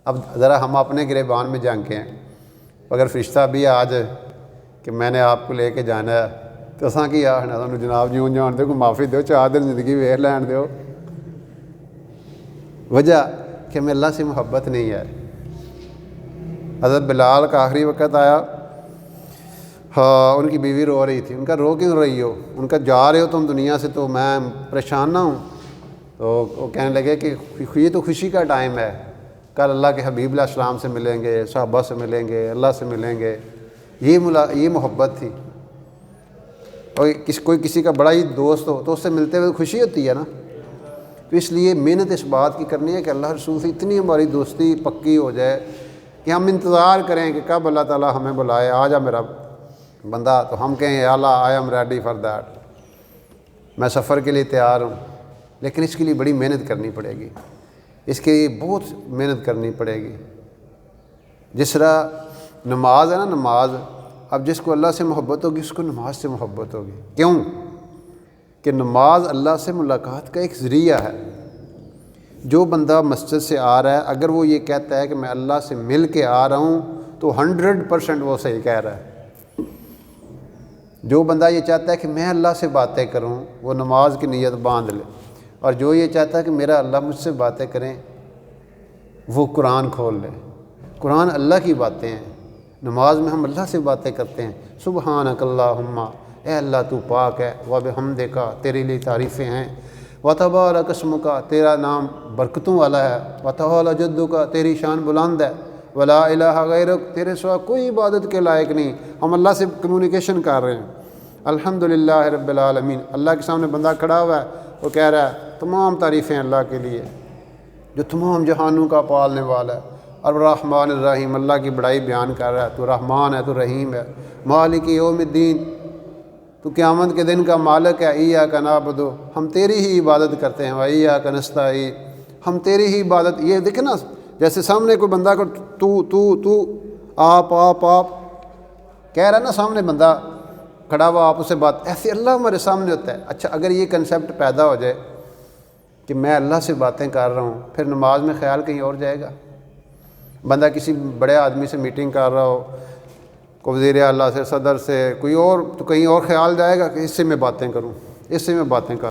اب ذرا ہم اپنے گریبان میں جھانکیں ہیں، اگر فرشتہ بھی آ جائے کہ میں نے آپ کو لے کے جانا ہے تو اساں کی آخنا سانوں جناب جیوں جان دو، کوئی معافی دو، 4 دن زندگی ویکھ لین دیو۔ وجہ کہ ہمیں اللہ سے محبت نہیں ہے۔ حضرت بلال کا آخری وقت آیا، ہاں ان کی بیوی رو رہی تھی، ان کا رو کیوں رہی ہو، ان کا جا رہے ہو تم دنیا سے تو میں پریشان نہ ہوں؟ تو وہ کہنے لگے کہ یہ تو خوشی کا ٹائم ہے، کل اللہ کے حبیب علیہ السلام سے ملیں گے، صحابہ سے ملیں گے، اللہ سے ملیں گے۔ یہ محبت تھی۔ اور کوئی کسی کا بڑا ہی دوست ہو تو اس سے ملتے ہوئے خوشی ہوتی ہے نا۔ تو اس لیے محنت اس بات کی کرنی ہے کہ اللہ رسول سے اتنی ہماری دوستی پکی ہو جائے کہ ہم انتظار کریں کہ کب اللہ تعالیٰ ہمیں بلائے، آ جا میرا بندہ، تو ہم کہیں یا اللہ I am ready for that, میں سفر کے لیے تیار ہوں۔ لیکن اس کے لیے بڑی محنت کرنی پڑے گی، اس کے لیے بہت محنت کرنی پڑے گی۔ جس طرح نماز ہے نا، نماز، اب جس کو اللہ سے محبت ہوگی اس کو نماز سے محبت ہوگی۔ کیوں؟ کہ نماز اللہ سے ملاقات کا ایک ذریعہ ہے۔ جو بندہ مسجد سے آ رہا ہے، اگر وہ یہ کہتا ہے کہ میں اللہ سے مل کے آ رہا ہوں تو 100% وہ صحیح کہہ رہا ہے۔ جو بندہ یہ چاہتا ہے کہ میں اللہ سے باتیں کروں، وہ نماز کی نیت باندھ لے، اور جو یہ چاہتا ہے کہ میرا اللہ مجھ سے باتیں کریں، وہ قرآن کھول لے۔ قرآن اللہ کی باتیں ہیں، نماز میں ہم اللہ سے باتیں کرتے ہیں۔ سبحانک اللہم، اے اللہ تو پاک ہے، وبحمدک، تیرے لیے تعریفیں ہیں، وتبارک اسمک، تیرا نام برکتوں والا ہے، وتعالی جدک، تیری شان بلند ہے، ولا الہ غیرک، تیرے سوا کوئی عبادت کے لائق نہیں۔ ہم اللہ سے کمیونیکیشن کر رہے ہیں۔ الحمدللہ رب العالمین، اللہ کے سامنے بندہ کھڑا ہوا ہے، وہ کہہ رہا ہے تمام تعریفیں اللہ کے لیے جو تمام جہانوں کا پالنے والا ہے، اور الرحمن الرحیم، اللہ کی بڑائی بیان کر رہا ہے، تو رحمان ہے، تو رحیم ہے، مالک یوم الدین، تو قیامت کے دن کا مالک ہے، ایاک نعبد، ہم تیری ہی عبادت کرتے ہیں، وایاک نستعین، ہم تیری ہی عبادت۔ یہ دیکھیں نا، جیسے سامنے کوئی بندہ کو تو آپ کہہ رہا ہے نا، سامنے بندہ کھڑا ہوا، آپ اسے بات، ایسے اللہ ہمارے سامنے ہوتا ہے۔ اچھا، اگر یہ کنسیپٹ پیدا ہو جائے کہ میں اللہ سے باتیں کر رہا ہوں، پھر نماز میں خیال کہیں اور جائے گا۔ بندہ کسی بڑے آدمی سے میٹنگ کر رہا ہو، کوئی وزیر اعلیٰ سے، صدر سے، کوئی اور، تو کہیں اور خیال جائے گا کہ اس سے میں باتیں کروں، اس سے میں باتیں کروں۔